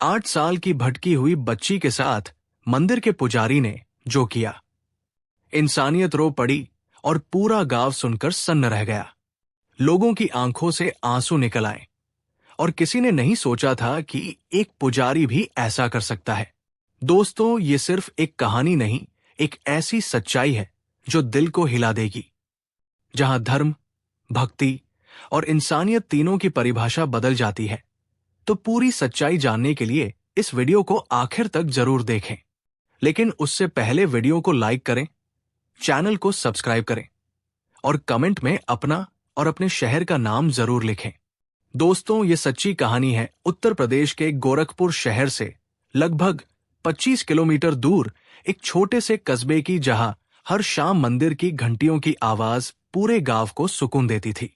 8 साल की भटकी हुई बच्ची के साथ मंदिर के पुजारी ने जो किया, इंसानियत रो पड़ी और पूरा गांव सुनकर सन्न रह गया। लोगों की आंखों से आंसू निकल आए और किसी ने नहीं सोचा था कि एक पुजारी भी ऐसा कर सकता है। दोस्तों, ये सिर्फ एक कहानी नहीं, एक ऐसी सच्चाई है जो दिल को हिला देगी। जहां धर्म, भक्ति और इंसानियत तीनों की परिभाषा बदल जाती है। तो पूरी सच्चाई जानने के लिए इस वीडियो को आखिर तक जरूर देखें। लेकिन उससे पहले वीडियो को लाइक करें, चैनल को सब्सक्राइब करें और कमेंट में अपना और अपने शहर का नाम जरूर लिखें। दोस्तों, ये सच्ची कहानी है उत्तर प्रदेश के गोरखपुर शहर से लगभग 25 किलोमीटर दूर एक छोटे से कस्बे की, जहां हर शाम मंदिर की घंटियों की आवाज पूरे गांव को सुकून देती थी।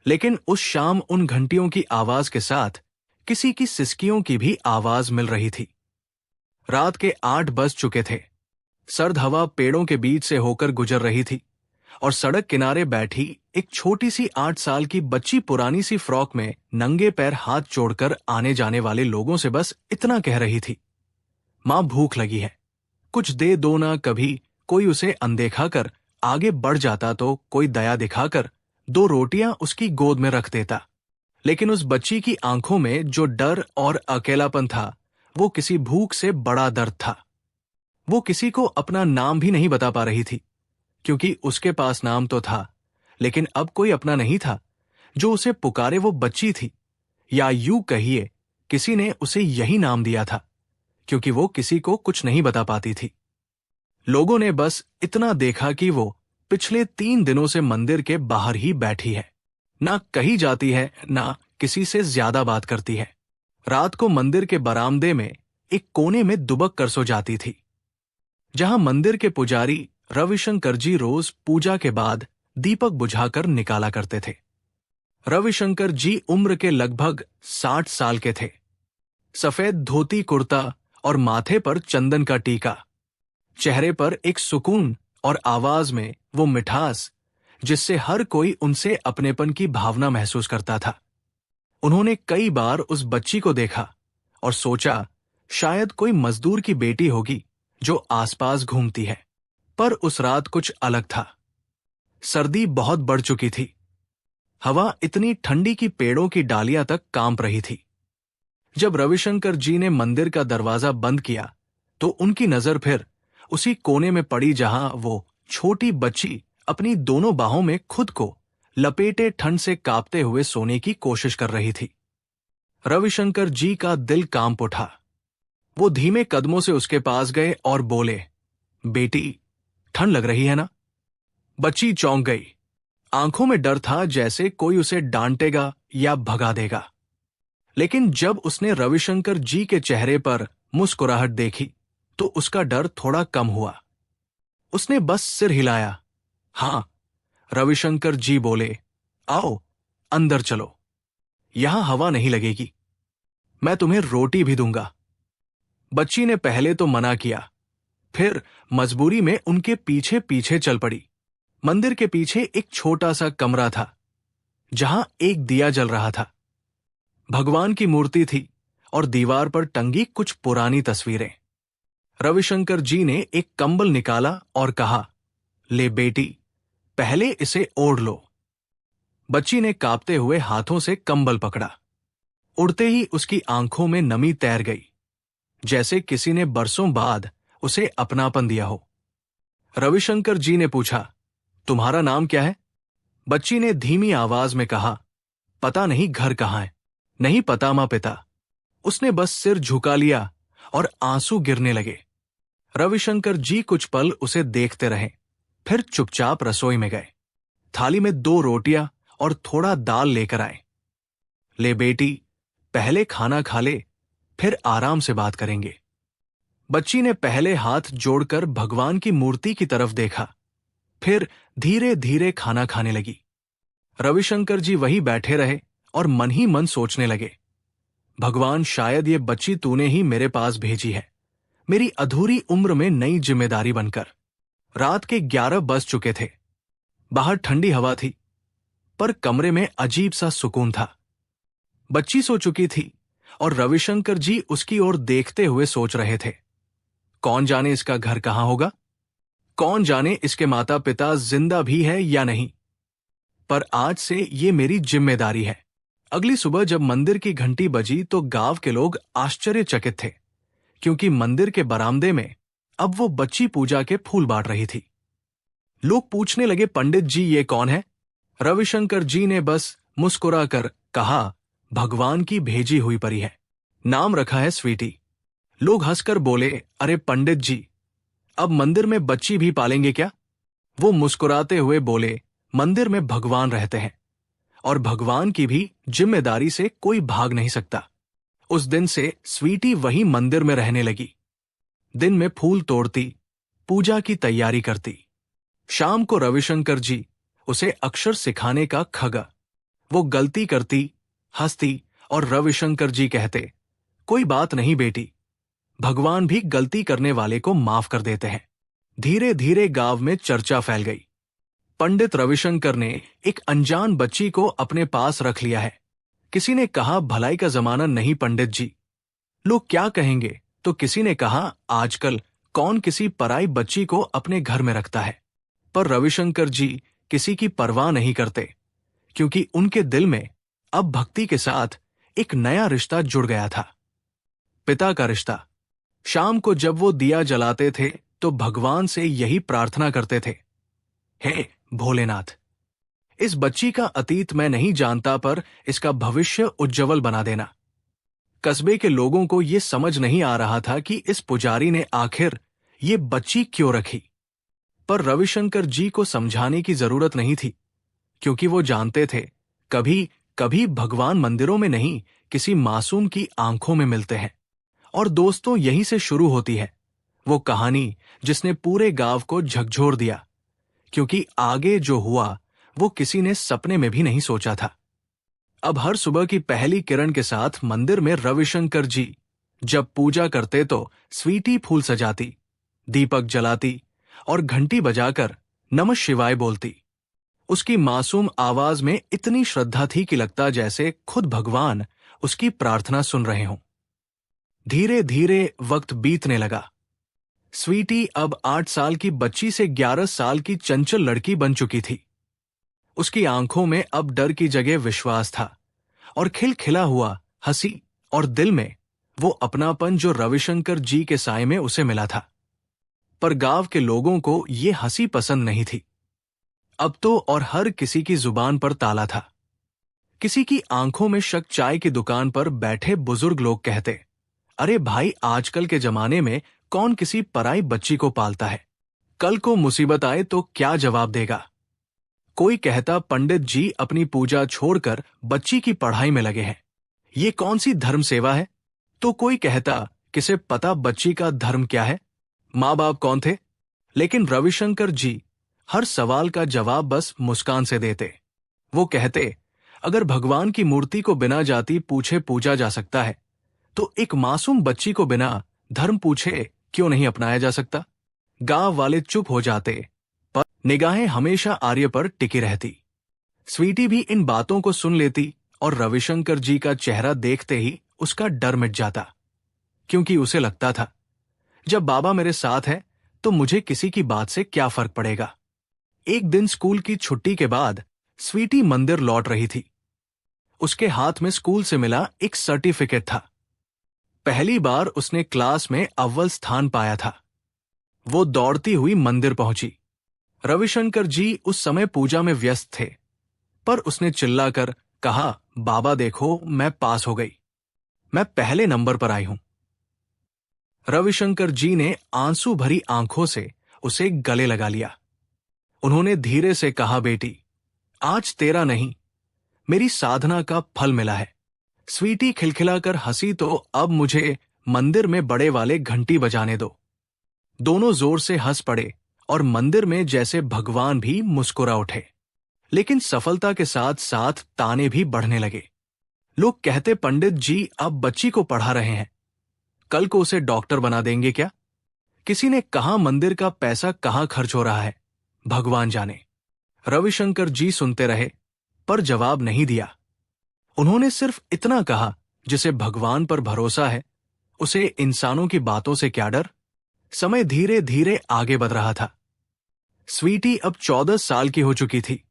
लेकिन उस शाम उन घंटियों की आवाज के साथ किसी की सिसकियों की भी आवाज मिल रही थी। रात के 8 बज चुके थे। सर्द हवा पेड़ों के बीच से होकर गुजर रही थी और सड़क किनारे बैठी एक छोटी सी 8 साल की बच्ची पुरानी सी फ्रॉक में नंगे पैर हाथ जोड़कर आने जाने वाले लोगों से बस इतना कह रही थी, मां भूख लगी है, कुछ दे दो ना। कभी कोई उसे अनदेखा कर आगे बढ़ जाता तो कोई दया दिखाकर 2 रोटियां उसकी गोद में रख देता। लेकिन उस बच्ची की आंखों में जो डर और अकेलापन था, वो किसी भूख से बड़ा दर्द था। वो किसी को अपना नाम भी नहीं बता पा रही थी, क्योंकि उसके पास नाम तो था, लेकिन अब कोई अपना नहीं था जो उसे पुकारे। वो बच्ची थी, या यूं कहिए किसी ने उसे यही नाम दिया था, क्योंकि वो किसी को कुछ नहीं बता पाती थी। लोगों ने बस इतना देखा कि वो पिछले 3 दिनों से मंदिर के बाहर ही बैठी है, ना कहीं जाती है, ना किसी से ज्यादा बात करती है। रात को मंदिर के बरामदे में एक कोने में दुबक कर सो जाती थी, जहां मंदिर के पुजारी रविशंकर जी रोज पूजा के बाद दीपक बुझाकर निकाला करते थे। रविशंकर जी उम्र के लगभग 60 साल के थे। सफेद धोती कुर्ता और माथे पर चंदन का टीका, चेहरे पर एक सुकून और आवाज में वो मिठास जिससे हर कोई उनसे अपनेपन की भावना महसूस करता था। उन्होंने कई बार उस बच्ची को देखा और सोचा, शायद कोई मजदूर की बेटी होगी जो आसपास घूमती है। पर उस रात कुछ अलग था। सर्दी बहुत बढ़ चुकी थी। हवा इतनी ठंडी कि पेड़ों की डालियां तक कांप रही थी। जब रविशंकर जी ने मंदिर का दरवाजा बंद किया तो उनकी नजर फिर उसी कोने में पड़ी जहां वो छोटी बच्ची अपनी दोनों बाहों में खुद को लपेटे ठंड से कांपते हुए सोने की कोशिश कर रही थी। रविशंकर जी का दिल कांप उठा। वो धीमे कदमों से उसके पास गए और बोले, बेटी, ठंड लग रही है ना? बच्ची चौंक गई। आंखों में डर था, जैसे कोई उसे डांटेगा या भगा देगा। लेकिन जब उसने रविशंकर जी के चेहरे पर मुस्कुराहट देखी तो उसका डर थोड़ा कम हुआ। उसने बस सिर हिलाया। हां, रविशंकर जी बोले, आओ अंदर चलो, यहां हवा नहीं लगेगी, मैं तुम्हें रोटी भी दूंगा। बच्ची ने पहले तो मना किया, फिर मजबूरी में उनके पीछे पीछे चल पड़ी। मंदिर के पीछे एक छोटा सा कमरा था, जहां एक दिया जल रहा था। भगवान की मूर्ति थी और दीवार पर टंगी कुछ पुरानी तस्वीरें। रविशंकर जी ने एक कंबल निकाला और कहा, ले बेटी, पहले इसे ओढ़ लो। बच्ची ने कांपते हुए हाथों से कंबल पकड़ा। उड़ते ही उसकी आंखों में नमी तैर गई, जैसे किसी ने बरसों बाद उसे अपनापन दिया हो। रविशंकर जी ने पूछा, तुम्हारा नाम क्या है? बच्ची ने धीमी आवाज में कहा, पता नहीं घर कहां है, नहीं पता मां पिता। उसने बस सिर झुका लिया और आंसू गिरने लगे। रविशंकर जी कुछ पल उसे देखते रहे, फिर चुपचाप रसोई में गए। थाली में 2 रोटियां और थोड़ा दाल लेकर आए। ले बेटी, पहले खाना खा ले, फिर आराम से बात करेंगे। बच्ची ने पहले हाथ जोड़कर भगवान की मूर्ति की तरफ देखा, फिर धीरे धीरे खाना खाने लगी। रविशंकर जी वहीं बैठे रहे और मन ही मन सोचने लगे, भगवान, शायद ये बच्ची तूने ही मेरे पास भेजी है, मेरी अधूरी उम्र में नई जिम्मेदारी बनकर। रात के 11 बज चुके थे। बाहर ठंडी हवा थी, पर कमरे में अजीब सा सुकून था। बच्ची सो चुकी थी और रविशंकर जी उसकी ओर देखते हुए सोच रहे थे, कौन जाने इसका घर कहाँ होगा, कौन जाने इसके माता पिता जिंदा भी है या नहीं। पर आज से ये मेरी जिम्मेदारी है। अगली सुबह जब मंदिर की घंटी बजी तो गांव के लोग आश्चर्यचकित थे, क्योंकि मंदिर के बरामदे में अब वो बच्ची पूजा के फूल बांट रही थी। लोग पूछने लगे, पंडित जी ये कौन है? रविशंकर जी ने बस मुस्कुराकर कहा, भगवान की भेजी हुई परी है, नाम रखा है स्वीटी। लोग हंसकर बोले, अरे पंडित जी, अब मंदिर में बच्ची भी पालेंगे क्या? वो मुस्कुराते हुए बोले, मंदिर में भगवान रहते हैं और भगवान की भी जिम्मेदारी से कोई भाग नहीं सकता। उस दिन से स्वीटी वही मंदिर में रहने लगी। दिन में फूल तोड़ती, पूजा की तैयारी करती। शाम को रविशंकर जी उसे अक्षर सिखाने का खगा। वो गलती करती, हंसती और रविशंकर जी कहते, कोई बात नहीं बेटी, भगवान भी गलती करने वाले को माफ कर देते हैं। धीरे धीरे गांव में चर्चा फैल गई। पंडित रविशंकर ने एक अनजान बच्ची को अपने पास रख लिया है। किसी ने कहा, भलाई का जमाना नहीं पंडित जी, लोग क्या कहेंगे? तो किसी ने कहा, आजकल कौन किसी पराई बच्ची को अपने घर में रखता है? पर रविशंकर जी किसी की परवाह नहीं करते, क्योंकि उनके दिल में अब भक्ति के साथ एक नया रिश्ता जुड़ गया था, पिता का रिश्ता। शाम को जब वो दिया जलाते थे तो भगवान से यही प्रार्थना करते थे, हे भोलेनाथ, इस बच्ची का अतीत मैं नहीं जानता, पर इसका भविष्य उज्जवल बना देना। कस्बे के लोगों को ये समझ नहीं आ रहा था कि इस पुजारी ने आखिर ये बच्ची क्यों रखी, पर रविशंकर जी को समझाने की जरूरत नहीं थी, क्योंकि वो जानते थे, कभी कभी भगवान मंदिरों में नहीं, किसी मासूम की आंखों में मिलते हैं। और दोस्तों, यहीं से शुरू होती है वो कहानी जिसने पूरे गांव को झकझोर दिया, क्योंकि आगे जो हुआ वो किसी ने सपने में भी नहीं सोचा था। अब हर सुबह की पहली किरण के साथ मंदिर में रविशंकर जी जब पूजा करते तो स्वीटी फूल सजाती, दीपक जलाती और घंटी बजाकर नमः शिवाय बोलती। उसकी मासूम आवाज में इतनी श्रद्धा थी कि लगता जैसे खुद भगवान उसकी प्रार्थना सुन रहे हों। धीरे धीरे वक्त बीतने लगा। स्वीटी अब 8 साल की बच्ची से 11 साल की चंचल लड़की बन चुकी थी। उसकी आंखों में अब डर की जगह विश्वास था और खिलखिला हुआ हंसी, और दिल में वो अपनापन जो रविशंकर जी के साए में उसे मिला था। पर गांव के लोगों को ये हंसी पसंद नहीं थी। अब तो और हर किसी की जुबान पर ताला था। किसी की आंखों में शक। चाय की दुकान पर बैठे बुजुर्ग लोग कहते, अरे भाई, आजकल के जमाने में कौन किसी पराई बच्ची को पालता है? कल को मुसीबत आए तो क्या जवाब देगा? कोई कहता, पंडित जी अपनी पूजा छोड़कर बच्ची की पढ़ाई में लगे हैं, ये कौन सी धर्म सेवा है? तो कोई कहता, किसे पता बच्ची का धर्म क्या है, माँ बाप कौन थे? लेकिन रविशंकर जी हर सवाल का जवाब बस मुस्कान से देते। वो कहते, अगर भगवान की मूर्ति को बिना जाति पूछे पूजा जा सकता है, तो एक मासूम बच्ची को बिना धर्म पूछे क्यों नहीं अपनाया जा सकता? गांव वाले चुप हो जाते, पर निगाहें हमेशा आर्य पर टिकी रहती। स्वीटी भी इन बातों को सुन लेती और रविशंकर जी का चेहरा देखते ही उसका डर मिट जाता, क्योंकि उसे लगता था, जब बाबा मेरे साथ है तो मुझे किसी की बात से क्या फर्क पड़ेगा। एक दिन स्कूल की छुट्टी के बाद स्वीटी मंदिर लौट रही थी। उसके हाथ में स्कूल से मिला एक सर्टिफिकेट था। पहली बार उसने क्लास में अव्वल स्थान पाया था। वो दौड़ती हुई मंदिर पहुंची। रविशंकर जी उस समय पूजा में व्यस्त थे, पर उसने चिल्लाकर कहा, बाबा देखो, मैं पास हो गई, मैं पहले नंबर पर आई हूं। रविशंकर जी ने आंसू भरी आंखों से उसे गले लगा लिया। उन्होंने धीरे से कहा, बेटी, आज तेरा नहीं, मेरी साधना का फल मिला है। स्वीटी खिलखिलाकर हंसी, तो अब मुझे मंदिर में बड़े वाले घंटी बजाने दो। दोनों जोर से हंस पड़े और मंदिर में जैसे भगवान भी मुस्कुरा उठे। लेकिन सफलता के साथ साथ ताने भी बढ़ने लगे। लोग कहते, पंडित जी आप बच्ची को पढ़ा रहे हैं, कल को उसे डॉक्टर बना देंगे क्या? किसी ने कहा, मंदिर का पैसा कहाँ खर्च हो रहा है, भगवान जाने। रविशंकर जी सुनते रहे, पर जवाब नहीं दिया। उन्होंने सिर्फ इतना कहा, जिसे भगवान पर भरोसा है, उसे इंसानों की बातों से क्या डर। समय धीरे धीरे आगे बढ़ रहा था। स्वीटी अब 14 साल की हो चुकी थी।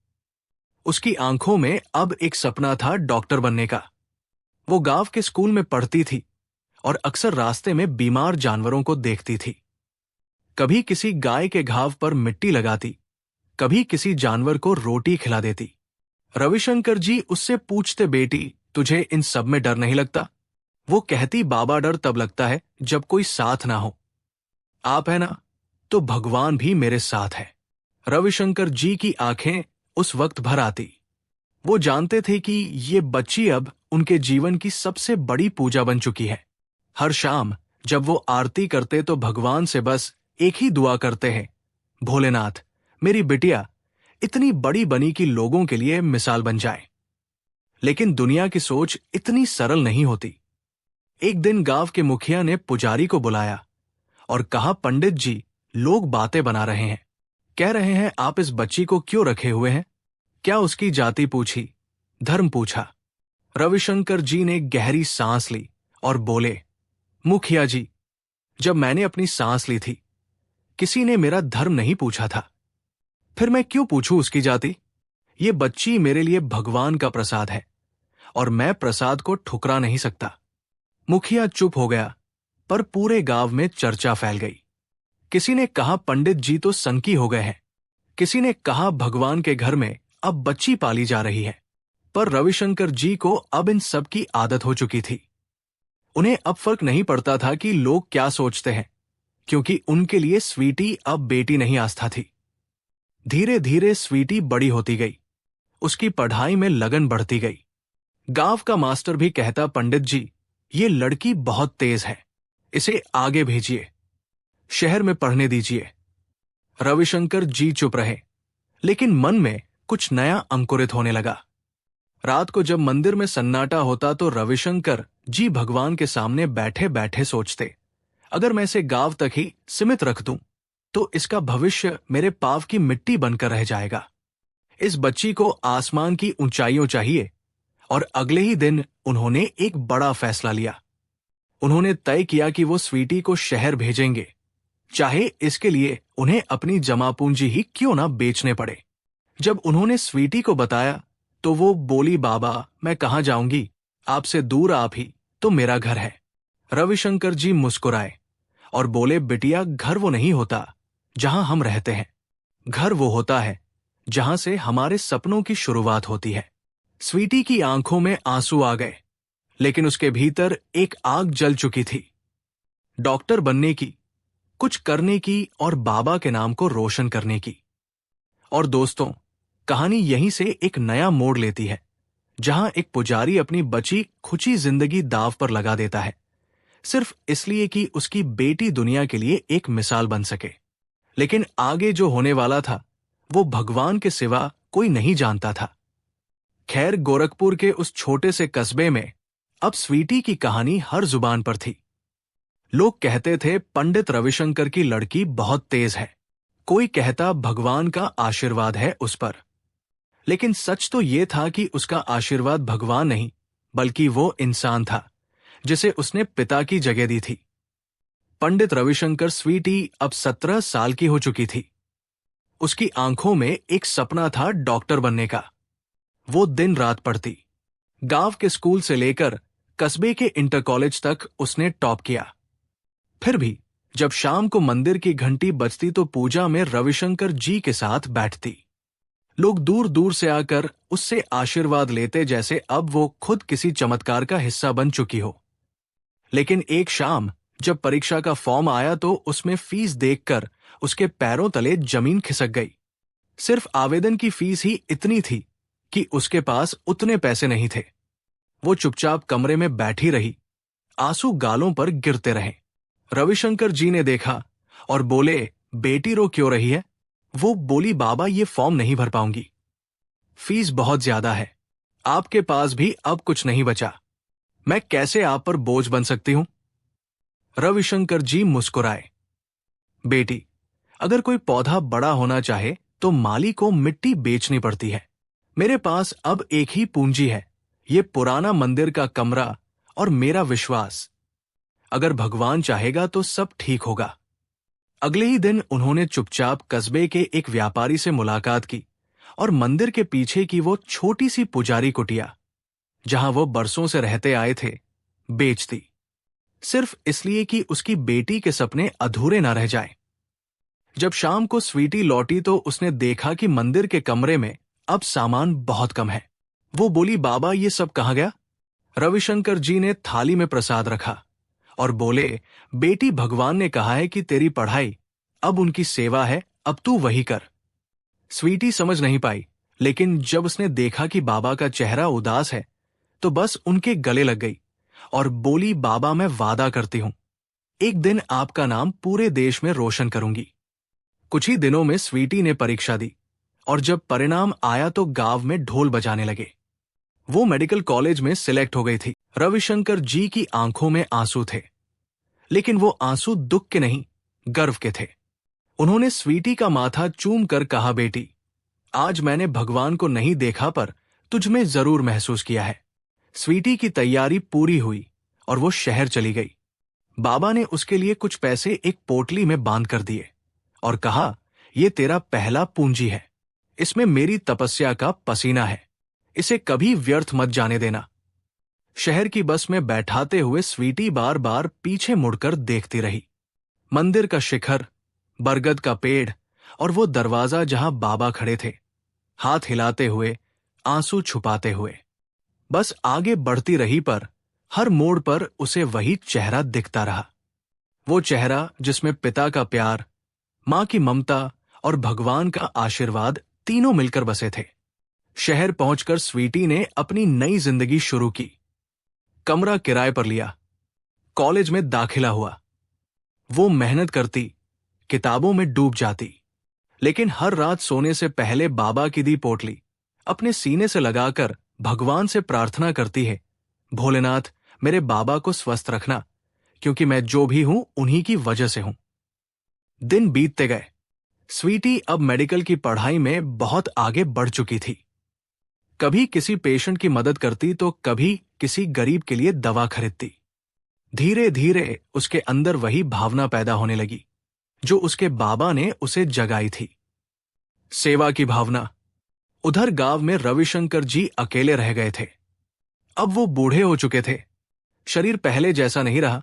उसकी आंखों में अब एक सपना था, डॉक्टर बनने का। वो गांव के स्कूल में पढ़ती थी और अक्सर रास्ते में बीमार जानवरों को देखती थी। कभी किसी गाय के घाव पर मिट्टी लगाती, कभी किसी जानवर को रोटी खिला देती। रविशंकर जी उससे पूछते, बेटी तुझे इन सब में डर नहीं लगता? वो कहती, बाबा डर तब लगता है जब कोई साथ ना हो। आप है ना, तो भगवान भी मेरे साथ है। रविशंकर जी की आंखें उस वक्त भर आती। वो जानते थे कि ये बच्ची अब उनके जीवन की सबसे बड़ी पूजा बन चुकी है। हर शाम जब वो आरती करते तो भगवान से बस एक ही दुआ करते हैं, भोलेनाथ मेरी बिटिया इतनी बड़ी बनी कि लोगों के लिए मिसाल बन जाए। लेकिन दुनिया की सोच इतनी सरल नहीं होती। एक दिन गांव के मुखिया ने पुजारी को बुलाया और कहा, पंडित जी लोग बातें बना रहे हैं, कह रहे हैं आप इस बच्ची को क्यों रखे हुए हैं? क्या उसकी जाति पूछी, धर्म पूछा? रविशंकर जी ने गहरी सांस ली और बोले, मुखिया जी, जब मैंने अपनी सांस ली थी किसी ने मेरा धर्म नहीं पूछा था, फिर मैं क्यों पूछूं उसकी जाति? ये बच्ची मेरे लिए भगवान का प्रसाद है और मैं प्रसाद को ठुकरा नहीं सकता। मुखिया चुप हो गया, पर पूरे गांव में चर्चा फैल गई। किसी ने कहा, पंडित जी तो सनकी हो गए हैं। किसी ने कहा, भगवान के घर में अब बच्ची पाली जा रही है। पर रविशंकर जी को अब इन सब की आदत हो चुकी थी। उन्हें अब फर्क नहीं पड़ता था कि लोग क्या सोचते हैं, क्योंकि उनके लिए स्वीटी अब बेटी नहीं आस्था थी। धीरे धीरे स्वीटी बड़ी होती गई, उसकी पढ़ाई में लगन बढ़ती गई। गांव का मास्टर भी कहता, पंडित जी ये लड़की बहुत तेज है, इसे आगे भेजिए, शहर में पढ़ने दीजिए। रविशंकर जी चुप रहे, लेकिन मन में कुछ नया अंकुरित होने लगा। रात को जब मंदिर में सन्नाटा होता तो रविशंकर जी भगवान के सामने बैठे बैठे सोचते, अगर मैं इसे गांव तक ही सीमित रख दूं तो इसका भविष्य मेरे पांव की मिट्टी बनकर रह जाएगा। इस बच्ची को आसमान की ऊंचाइयों चाहिए। और अगले ही दिन उन्होंने एक बड़ा फैसला लिया। उन्होंने तय किया कि वो स्वीटी को शहर भेजेंगे, चाहे इसके लिए उन्हें अपनी जमा पूंजी ही क्यों ना बेचने पड़े। जब उन्होंने स्वीटी को बताया तो वो बोली, बाबा मैं कहाँ जाऊंगी, आपसे दूर आप ही तो मेरा घर है। रविशंकर जी मुस्कुराए और बोले, बिटिया घर वो नहीं होता जहां हम रहते हैं, घर वो होता है जहां से हमारे सपनों की शुरुआत होती है। स्वीटी की आंखों में आंसू आ गए, लेकिन उसके भीतर एक आग जल चुकी थी, डॉक्टर बनने की, कुछ करने की और बाबा के नाम को रोशन करने की। और दोस्तों, कहानी यहीं से एक नया मोड़ लेती है, जहां एक पुजारी अपनी बची खुची जिंदगी दांव पर लगा देता है, सिर्फ इसलिए कि उसकी बेटी दुनिया के लिए एक मिसाल बन सके। लेकिन आगे जो होने वाला था वो भगवान के सिवा कोई नहीं जानता था। खैर, गोरखपुर के उस छोटे से कस्बे में अब स्वीटी की कहानी हर जुबान पर थी। लोग कहते थे, पंडित रविशंकर की लड़की बहुत तेज है, कोई कहता भगवान का आशीर्वाद है उस पर। लेकिन सच तो ये था कि उसका आशीर्वाद भगवान नहीं, बल्कि वो इंसान था जिसे उसने पिता की जगह दी थी। पंडित रविशंकर स्वीटी अब 17 साल की हो चुकी थी। उसकी आंखों में एक सपना था, डॉक्टर बनने का। वो दिन रात पढ़ती, गांव के स्कूल से लेकर कस्बे के इंटर कॉलेज तक उसने टॉप किया। फिर भी जब शाम को मंदिर की घंटी बजती तो पूजा में रविशंकर जी के साथ बैठती। लोग दूर दूर से आकर उससे आशीर्वाद लेते, जैसे अब वो खुद किसी चमत्कार का हिस्सा बन चुकी हो। लेकिन एक शाम जब परीक्षा का फॉर्म आया तो उसमें फीस देखकर उसके पैरों तले जमीन खिसक गई। सिर्फ आवेदन की फीस ही इतनी थी कि उसके पास उतने पैसे नहीं थे। वो चुपचाप कमरे में बैठी रही, आंसू गालों पर गिरते रहे। रविशंकर जी ने देखा और बोले, बेटी रो क्यों रही है? वो बोली, बाबा ये फॉर्म नहीं भर पाऊंगी, फीस बहुत ज्यादा है, आपके पास भी अब कुछ नहीं बचा, मैं कैसे आप पर बोझ बन सकती हूं? रविशंकर जी मुस्कुराए, बेटी अगर कोई पौधा बड़ा होना चाहे तो माली को मिट्टी बेचनी पड़ती है। मेरे पास अब एक ही पूंजी है, ये पुराना मंदिर का कमरा और मेरा विश्वास, अगर भगवान चाहेगा तो सब ठीक होगा। अगले ही दिन उन्होंने चुपचाप कस्बे के एक व्यापारी से मुलाकात की और मंदिर के पीछे की वो छोटी सी पुजारी कुटिया, जहां वो बरसों से रहते आए थे, बेच दी, सिर्फ इसलिए कि उसकी बेटी के सपने अधूरे ना रह जाएं। जब शाम को स्वीटी लौटी तो उसने देखा कि मंदिर के कमरे में अब सामान बहुत कम है। वो बोली, बाबा ये सब कहाँ गया? रविशंकर जी ने थाली में प्रसाद रखा और बोले, बेटी, भगवान ने कहा है कि तेरी पढ़ाई अब उनकी सेवा है, अब तू वही कर। स्वीटी समझ नहीं पाई, लेकिन जब उसने देखा कि बाबा का चेहरा उदास है तो बस उनके गले लग गई और बोली, बाबा मैं वादा करती हूं, एक दिन आपका नाम पूरे देश में रोशन करूंगी। कुछ ही दिनों में स्वीटी ने परीक्षा दी और जब परिणाम आया तो गांव में ढोल बजाने लगे। वो मेडिकल कॉलेज में सिलेक्ट हो गई थी। रविशंकर जी की आंखों में आंसू थे, लेकिन वो आंसू दुख के नहीं, गर्व के थे। उन्होंने स्वीटी का माथा चूम कर कहा, बेटी, आज मैंने भगवान को नहीं देखा पर तुझ में जरूर महसूस किया है। स्वीटी की तैयारी पूरी हुई और वो शहर चली गई। बाबा ने उसके लिए कुछ पैसे एक पोटली में बांध कर दिए और कहा, ये तेरा पहला पूंजी है, इसमें मेरी तपस्या का पसीना है, इसे कभी व्यर्थ मत जाने देना। शहर की बस में बैठाते हुए स्वीटी बार बार पीछे मुड़कर देखती रही। मंदिर का शिखर, बरगद का पेड़ और वो दरवाजा जहां बाबा खड़े थे, हाथ हिलाते हुए, आंसू छुपाते हुए। बस आगे बढ़ती रही पर हर मोड़ पर उसे वही चेहरा दिखता रहा। वो चेहरा जिसमें पिता का प्यार, मां की ममता और भगवान का आशीर्वाद तीनों मिलकर बसे थे। शहर पहुंचकर स्वीटी ने अपनी नई जिंदगी शुरू की। कमरा किराए पर लिया, कॉलेज में दाखिला हुआ। वो मेहनत करती, किताबों में डूब जाती, लेकिन हर रात सोने से पहले बाबा की दी पोटली अपने सीने से लगाकर भगवान से प्रार्थना करती है, भोलेनाथ, मेरे बाबा को स्वस्थ रखना, क्योंकि मैं जो भी हूं उन्हीं की वजह से हूं। दिन बीतते गए। स्वीटी अब मेडिकल की पढ़ाई में बहुत आगे बढ़ चुकी थी। कभी किसी पेशेंट की मदद करती तो कभी किसी गरीब के लिए दवा खरीदती। धीरे धीरे उसके अंदर वही भावना पैदा होने लगी जो उसके बाबा ने उसे जगाई थी, सेवा की भावना। उधर गांव में रविशंकर जी अकेले रह गए थे। अब वो बूढ़े हो चुके थे, शरीर पहले जैसा नहीं रहा,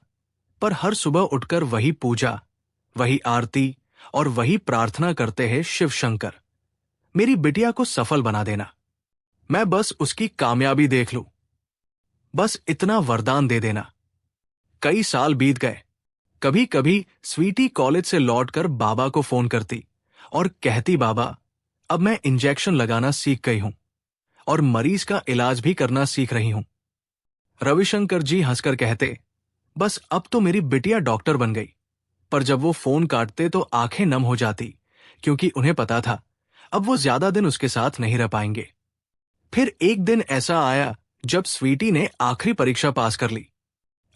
पर हर सुबह उठकर वही पूजा, वही आरती और वही प्रार्थना करते हैं, शिव शंकर, मेरी बिटिया को सफल बना देना, मैं बस उसकी कामयाबी देख लूं, बस इतना वरदान दे देना। कई साल बीत गए। कभी कभी स्वीटी कॉलेज से लौटकर बाबा को फोन करती और कहती, बाबा, अब मैं इंजेक्शन लगाना सीख गई हूं और मरीज का इलाज भी करना सीख रही हूं। रविशंकर जी हंसकर कहते, बस अब तो मेरी बिटिया डॉक्टर बन गई। पर जब वो फोन काटते तो आंखें नम हो जाती, क्योंकि उन्हें पता था अब वो ज्यादा दिन उसके साथ नहीं रह पाएंगे। फिर एक दिन ऐसा आया जब स्वीटी ने आखिरी परीक्षा पास कर ली।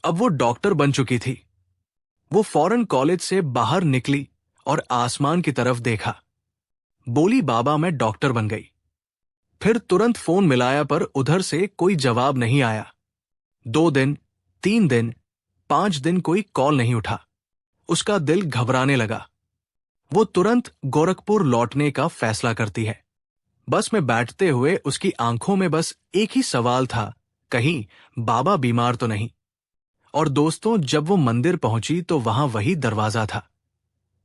अब वो डॉक्टर बन चुकी थी। वो फौरन कॉलेज से बाहर निकली और आसमान की तरफ देखा, बोली, बाबा, मैं डॉक्टर बन गई। फिर तुरंत फोन मिलाया पर उधर से कोई जवाब नहीं आया। 2 दिन, 3 दिन, 5 दिन कोई कॉल नहीं उठा। उसका दिल घबराने लगा। वो तुरंत गोरखपुर लौटने का फैसला करती है। बस में बैठते हुए उसकी आंखों में बस एक ही सवाल था, कहीं बाबा बीमार तो नहीं। और दोस्तों, जब वो मंदिर पहुंची तो वहां वही दरवाजा था,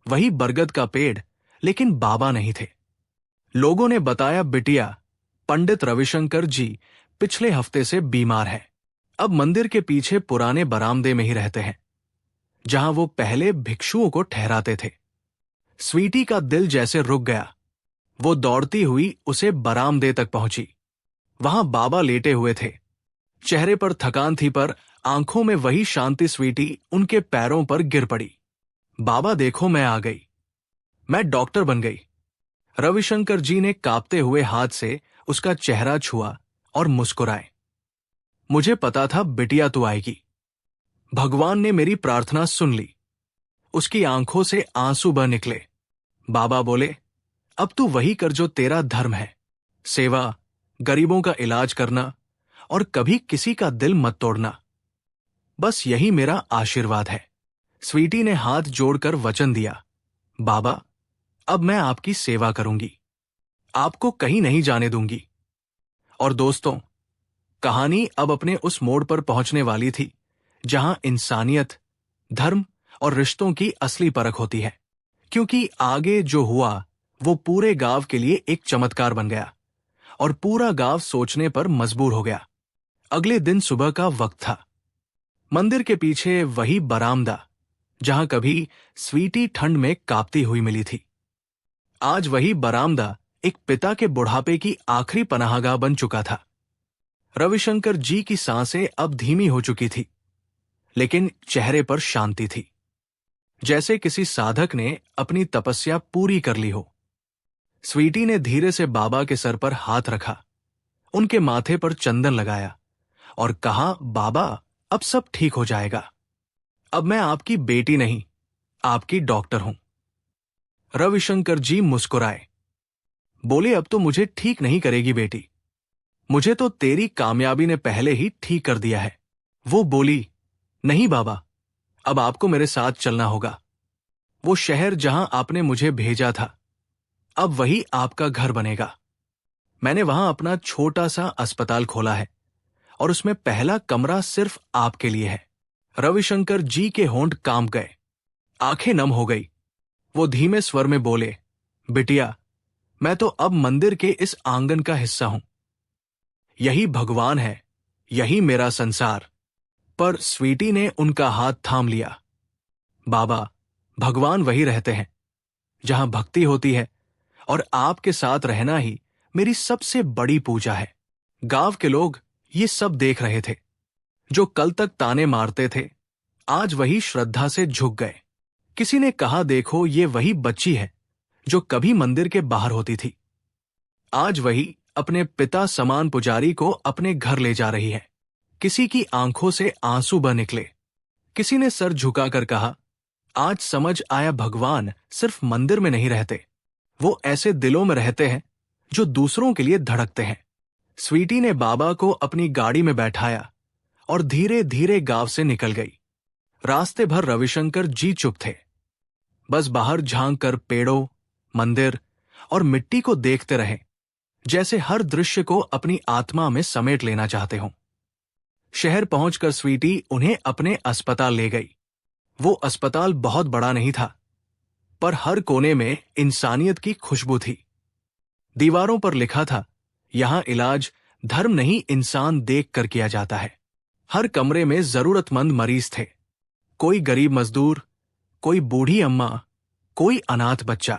वही बरगद का पेड़, लेकिन बाबा नहीं थे। लोगों ने बताया, बिटिया, पंडित रविशंकर जी पिछले हफ्ते से बीमार हैं। अब मंदिर के पीछे पुराने बरामदे में ही रहते हैं, जहां वो पहले भिक्षुओं को ठहराते थे। स्वीटी का दिल जैसे रुक गया। वो दौड़ती हुई उसे बरामदे तक पहुंची। वहां बाबा लेटे हुए थे। चेहरे पर थकान थी पर आंखों में वही शांति। स्वीटी उनके पैरों पर गिर पड़ी। बाबा, देखो, मैं आ गई, मैं डॉक्टर बन गई। रविशंकर जी ने कांपते हुए हाथ से उसका चेहरा छुआ और मुस्कुराए। मुझे पता था बिटिया तू आएगी। भगवान ने मेरी प्रार्थना सुन ली। उसकी आंखों से आंसू बह निकले। बाबा बोले, अब तू वही कर जो तेरा धर्म है, सेवा, गरीबों का इलाज करना और कभी किसी का दिल मत तोड़ना। बस यही मेरा आशीर्वाद है। स्वीटी ने हाथ जोड़कर वचन दिया, बाबा, अब मैं आपकी सेवा करूंगी, आपको कहीं नहीं जाने दूंगी। और दोस्तों, कहानी अब अपने उस मोड़ पर पहुंचने वाली थी जहां इंसानियत, धर्म और रिश्तों की असली परख होती है। क्योंकि आगे जो हुआ वो पूरे गांव के लिए एक चमत्कार बन गया और पूरा गांव सोचने पर मजबूर हो गया। अगले दिन सुबह का वक्त था। मंदिर के पीछे वही बरामदा जहां कभी स्वीटी ठंड में कांपती हुई मिली थी, आज वही बरामदा एक पिता के बुढ़ापे की आखिरी पनाहगाह बन चुका था। रविशंकर जी की सांसें अब धीमी हो चुकी थी, लेकिन चेहरे पर शांति थी, जैसे किसी साधक ने अपनी तपस्या पूरी कर ली हो। स्वीटी ने धीरे से बाबा के सर पर हाथ रखा, उनके माथे पर चंदन लगाया और कहा, बाबा, अब सब ठीक हो जाएगा। अब मैं आपकी बेटी नहीं, आपकी डॉक्टर हूं। रविशंकर जी मुस्कुराए, बोले, अब तो मुझे ठीक नहीं करेगी बेटी, मुझे तो तेरी कामयाबी ने पहले ही ठीक कर दिया है। वो बोली, नहीं बाबा, अब आपको मेरे साथ चलना होगा। वो शहर जहां आपने मुझे भेजा था, अब वही आपका घर बनेगा। मैंने वहां अपना छोटा सा अस्पताल खोला है और उसमें पहला कमरा सिर्फ आपके लिए है। रविशंकर जी के होंठ कांप गए, आंखें नम हो गई। वो धीमे स्वर में बोले, बिटिया, मैं तो अब मंदिर के इस आंगन का हिस्सा हूं। यही भगवान है, यही मेरा संसार। पर स्वीटी ने उनका हाथ थाम लिया। बाबा, भगवान वही रहते हैं जहां भक्ति होती है, और आपके साथ रहना ही मेरी सबसे बड़ी पूजा है। गांव के लोग ये सब देख रहे थे। जो कल तक ताने मारते थे, आज वही श्रद्धा से झुक गए। किसी ने कहा, देखो, ये वही बच्ची है जो कभी मंदिर के बाहर होती थी, आज वही अपने पिता समान पुजारी को अपने घर ले जा रही है। किसी की आंखों से आंसू बह निकले। किसी ने सर झुकाकर कहा, आज समझ आया, भगवान सिर्फ मंदिर में नहीं रहते, वो ऐसे दिलों में रहते हैं जो दूसरों के लिए धड़कते हैं। स्वीटी ने बाबा को अपनी गाड़ी में बैठाया और धीरे धीरे गांव से निकल गई। रास्ते भर रविशंकर जी चुप थे, बस बाहर झांक कर पेड़ों, मंदिर और मिट्टी को देखते रहे, जैसे हर दृश्य को अपनी आत्मा में समेट लेना चाहते हों। शहर पहुंचकर स्वीटी उन्हें अपने अस्पताल ले गई। वो अस्पताल बहुत बड़ा नहीं था, पर हर कोने में इंसानियत की खुशबू थी। दीवारों पर लिखा था, यहां इलाज धर्म नहीं, इंसान देख कर किया जाता है। हर कमरे में जरूरतमंद मरीज थे, कोई गरीब मजदूर, कोई बूढ़ी अम्मा, कोई अनाथ बच्चा।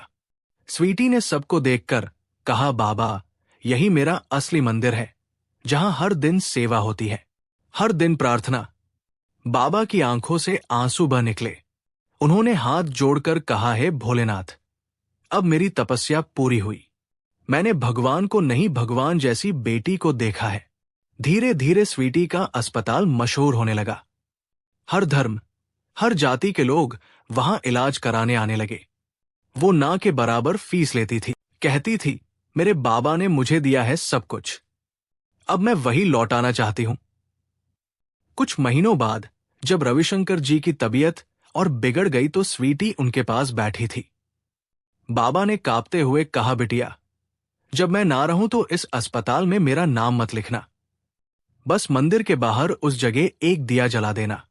स्वीटी ने सबको देखकर कहा, बाबा, यही मेरा असली मंदिर है जहां हर दिन सेवा होती है, हर दिन प्रार्थना। बाबा की आंखों से आंसू बह निकले। उन्होंने हाथ जोड़कर कहा, है भोलेनाथ, अब मेरी तपस्या पूरी हुई। मैंने भगवान को नहीं, भगवान जैसी बेटी को देखा है। धीरे धीरे स्वीटी का अस्पताल मशहूर होने लगा। हर धर्म, हर जाति के लोग वहां इलाज कराने आने लगे। वो ना के बराबर फीस लेती थी, कहती थी, मेरे बाबा ने मुझे दिया है सब कुछ, अब मैं वही लौटाना चाहती हूं। कुछ महीनों बाद जब रविशंकर जी की तबीयत और बिगड़ गई तो स्वीटी उनके पास बैठी थी। बाबा ने कांपते हुए कहा, बिटिया, जब मैं ना रहूं तो इस अस्पताल में मेरा नाम मत लिखना। बस मंदिर के बाहर उस जगह एक दिया जला देना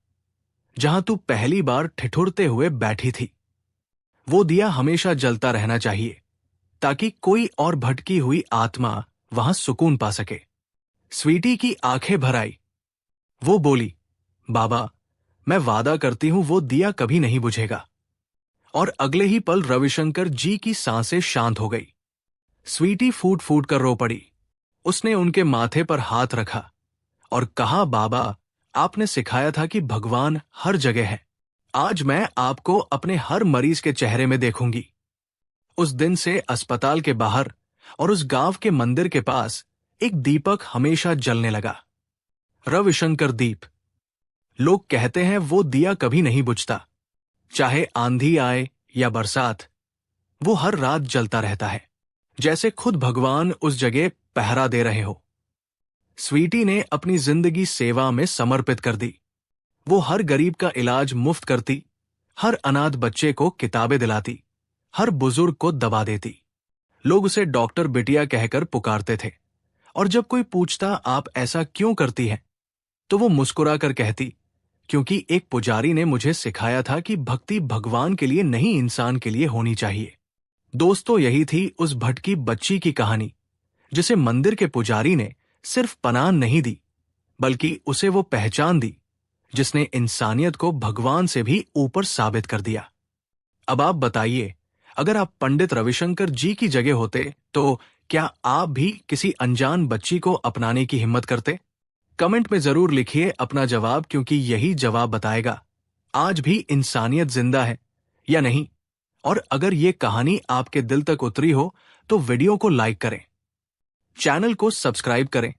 जहां तू पहली बार ठिठुरते हुए बैठी थी। वो दिया हमेशा जलता रहना चाहिए ताकि कोई और भटकी हुई आत्मा वहां सुकून पा सके। स्वीटी की आंखें भर आई। वो बोली, बाबा, मैं वादा करती हूं वो दिया कभी नहीं बुझेगा। और अगले ही पल रविशंकर जी की सांसें शांत हो गई। स्वीटी फूट फूट कर रो पड़ी। उसने उनके माथे पर हाथ रखा और कहा, बाबा, आपने सिखाया था कि भगवान हर जगह है। आज मैं आपको अपने हर मरीज के चेहरे में देखूंगी। उस दिन से अस्पताल के बाहर और उस गांव के मंदिर के पास एक दीपक हमेशा जलने लगा, रविशंकर दीप। लोग कहते हैं वो दिया कभी नहीं बुझता, चाहे आंधी आए या बरसात, वो हर रात जलता रहता है, जैसे खुद भगवान उस जगह पहरा दे रहे हो। स्वीटी ने अपनी जिंदगी सेवा में समर्पित कर दी। वो हर गरीब का इलाज मुफ्त करती, हर अनाथ बच्चे को किताबें दिलाती, हर बुजुर्ग को दवा देती। लोग उसे डॉक्टर बिटिया कहकर पुकारते थे। और जब कोई पूछता आप ऐसा क्यों करती हैं, तो वो मुस्कुराकर कहती, क्योंकि एक पुजारी ने मुझे सिखाया था कि भक्ति भगवान के लिए नहीं इंसान के लिए होनी चाहिए। दोस्तों, यही थी उस भटकी बच्ची की कहानी, जिसे मंदिर के पुजारी ने सिर्फ पनाह नहीं दी, बल्कि उसे वो पहचान दी जिसने इंसानियत को भगवान से भी ऊपर साबित कर दिया। अब आप बताइए, अगर आप पंडित रविशंकर जी की जगह होते तो क्या आप भी किसी अनजान बच्ची को अपनाने की हिम्मत करते? कमेंट में जरूर लिखिए अपना जवाब, क्योंकि यही जवाब बताएगा आज भी इंसानियत जिंदा है या नहीं। और अगर ये कहानी आपके दिल तक उतरी हो तो वीडियो को लाइक करें, चैनल को सब्सक्राइब करें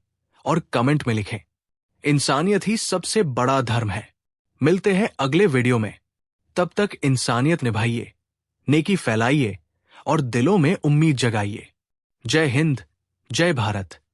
और कमेंट में लिखें, इंसानियत ही सबसे बड़ा धर्म है। मिलते हैं अगले वीडियो में। तब तक इंसानियत निभाइए, नेकी फैलाइए और दिलों में उम्मीद जगाइए। जय हिंद, जय भारत।